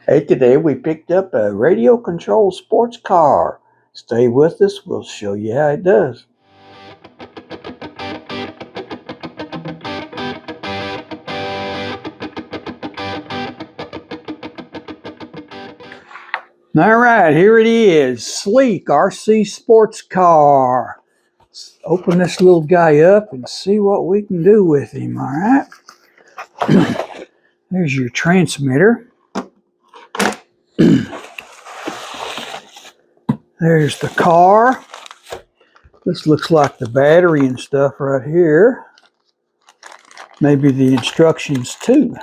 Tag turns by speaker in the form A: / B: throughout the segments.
A: Hey, today we picked up a radio controlled sports car. Stay with us, we'll show you how it does. All right, here it is. Sleek RC sports car. Let's open this little guy up and see what we can do with him, all right? There's your transmitter. There's the car. This looks like the battery and stuff right here. Maybe the instructions too.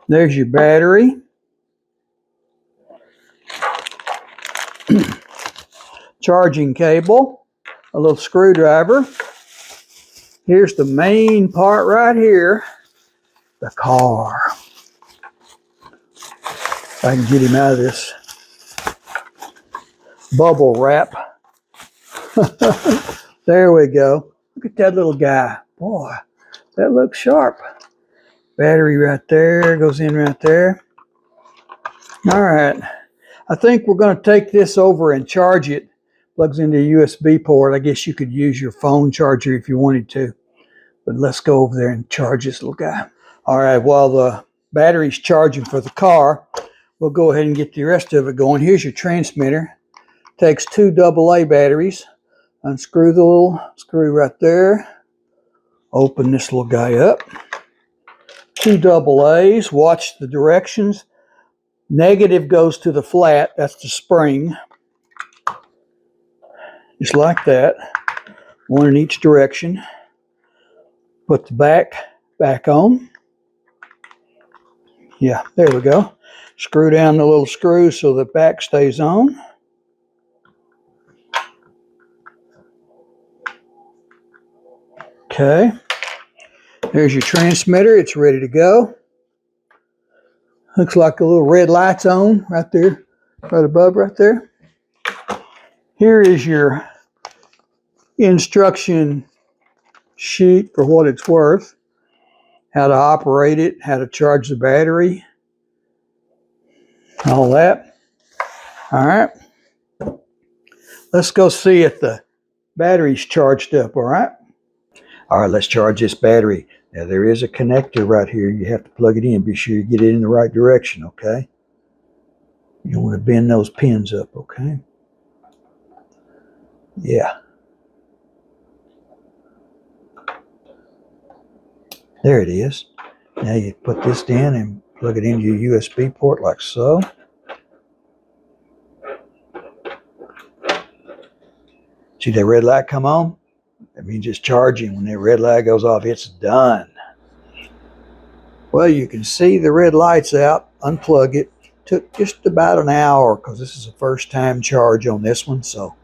A: There's your battery. Charging cable. A little screwdriver. Here's the main part right here. The car. If I can get him out of this bubble wrap. There we go. Look at that little guy. Boy, that looks sharp. Battery right there, goes in right there. All right. I think we're going to take this over and charge it. Plugs into a USB port. I guess you could use your phone charger if you wanted to. But let's go over there and charge this little guy. All right, while the battery's charging for the car, we'll go ahead and get the rest of it going. Here's your transmitter. Takes two AA batteries. Unscrew the little screw right there. Open this little guy up. Two AA's. Watch the directions. Negative goes to the flat. That's the spring. Just like that. One in each direction. Put the back on. Yeah, there we go. Screw down the little screw so the back stays on. Okay. There's your transmitter. It's ready to go. Looks like a little red light's on right there, right above right there. Here is your instruction sheet for what it's worth. How to operate it, how to charge the battery, all that. All right. Let's go see if the battery's charged up, all right? All right, let's charge this battery. Now, there is a connector right here. You have to plug it in. Be sure you get it in the right direction, okay? You don't want to bend those pins up, okay? Yeah. There it is. Now you put this in and plug it into your USB port like so. See that red light come on? That means it's charging. When that red light goes off, it's done. Well, you can see the red light's out. Unplug it. Took just about an hour because this is a first time charge on this one. So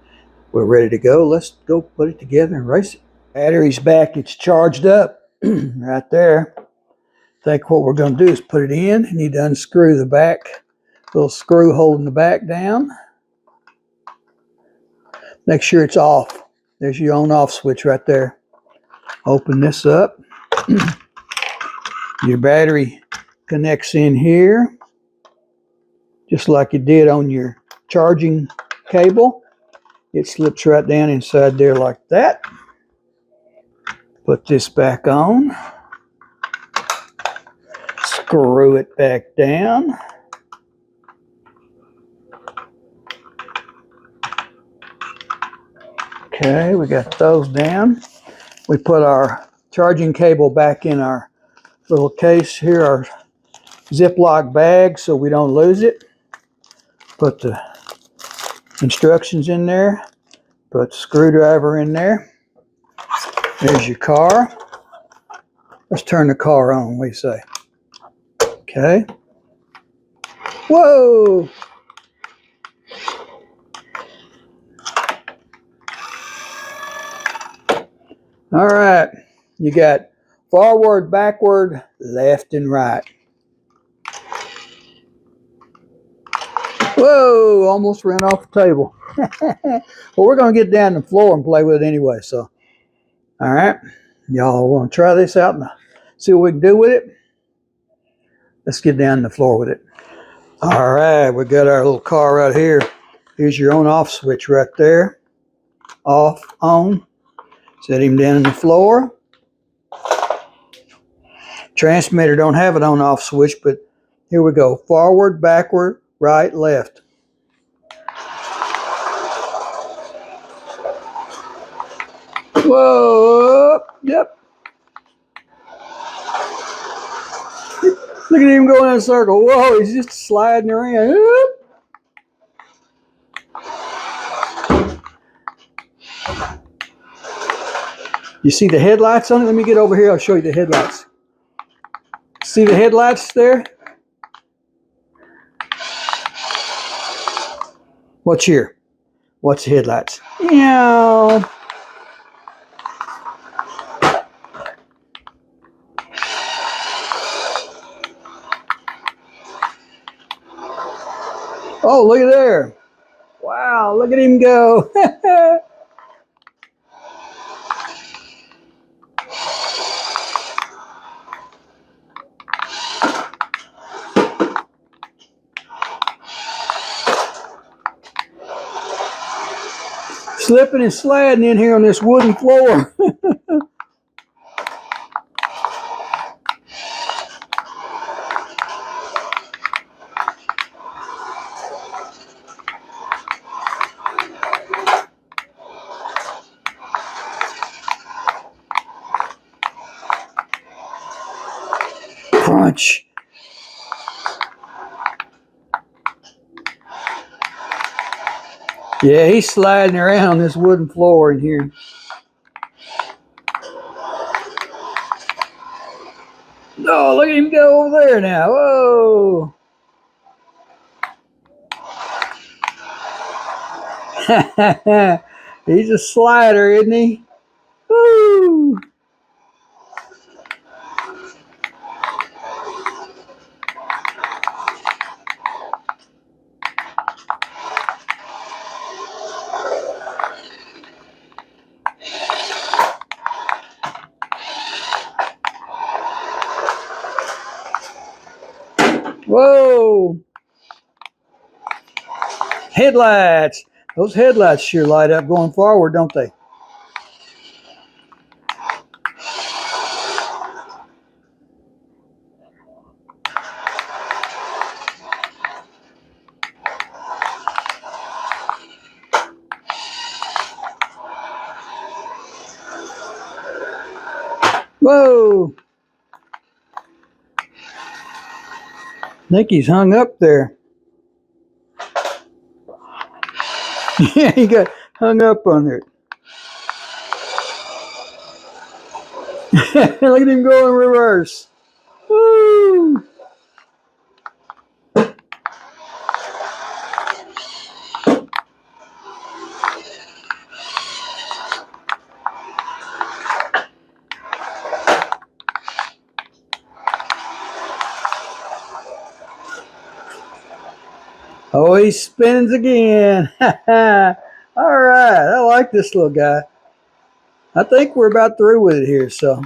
A: we're ready to go. Let's go put it together and race it. Battery's back. It's charged up right there. I think what we're going to do is put it in. You need to unscrew the back, little screw holding the back down. Make sure it's off. There's your on-off switch right there. Open this up. Your battery connects in here, just like you did on your charging cable. It slips right down inside there like that. Put this back on. Screw it back down. Okay, we got those down. We put our charging cable back in our little case here, our Ziploc bag, so we don't lose it. Put the instructions in there. Put the screwdriver in there. There's your car. Let's turn the car on, what do you say? Okay. Whoa! All right, you got forward, backward, left, and right. Whoa, almost ran off the table. Well, we're going to get down to the floor and play with it anyway, so. All right, y'all want to try this out and See what we can do with it. Let's get down on the floor with it. All right, we got our little car right here. Here's your on-off switch right there. Off, on. Set him down on the floor. Transmitter don't have an on-off switch, but here we go. Forward, backward, right, left. Whoa! Yep. Look at him going in a circle. Whoa, he's just sliding around. You see the headlights on it? Let me get over here. I'll show you the headlights. See the headlights there? What's here? What's the headlights? Yeah. Oh, look at there. Wow, look at him go. Slipping and sliding in here on this wooden floor. Crunch. Yeah, he's sliding around on this wooden floor in here. Oh, look at him go over there now. Whoa. He's a slider, isn't he? Woo. Whoa! Headlights. Those headlights sure light up going forward, don't they? Whoa! I think he's hung up there. Yeah, he got hung up on there. Look at him go in reverse. Woo! Oh, he spins again. All right, I like this little guy. I think we're about through with it here, so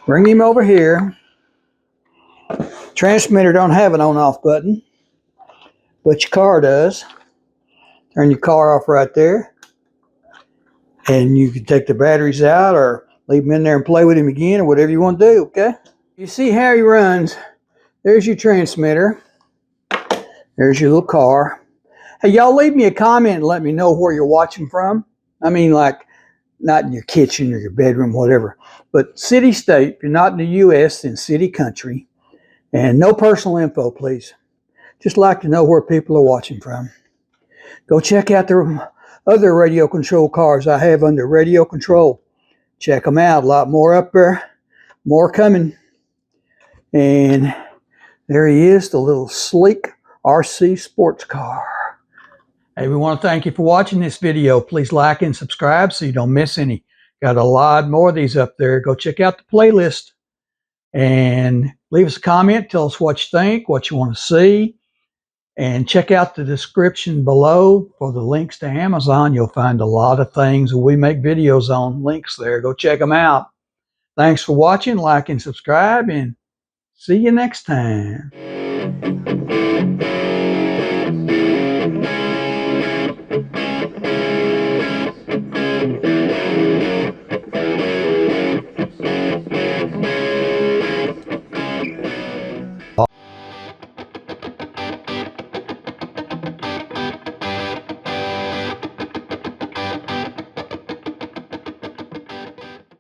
A: bring him over here. Transmitter don't have an on-off button, but your car does. Turn your car off right there, and you can take the batteries out or leave him in there and play with him again or whatever you want to do, okay? You see how he runs. There's your transmitter. There's your little car. Hey, y'all leave me a comment and let me know where you're watching from. I mean, like, not in your kitchen or your bedroom, whatever. But city, state. If you're not in the U.S., then city, country. And no personal info, please. Just like to know where people are watching from. Go check out the other radio control cars I have under radio control. Check them out. A lot more up there. More coming. And there he is, the little sleek RC sports car. Hey, we want to thank you for watching this video. Please like and subscribe so you don't miss any. Got a lot more of these up there. Go check out the playlist and leave us a comment. Tell us what you think, what you want to see. And check out the description below for the links to Amazon. You'll find a lot of things that we make videos on. Links there. Go check them out. Thanks for watching, like and subscribe, and see you next time.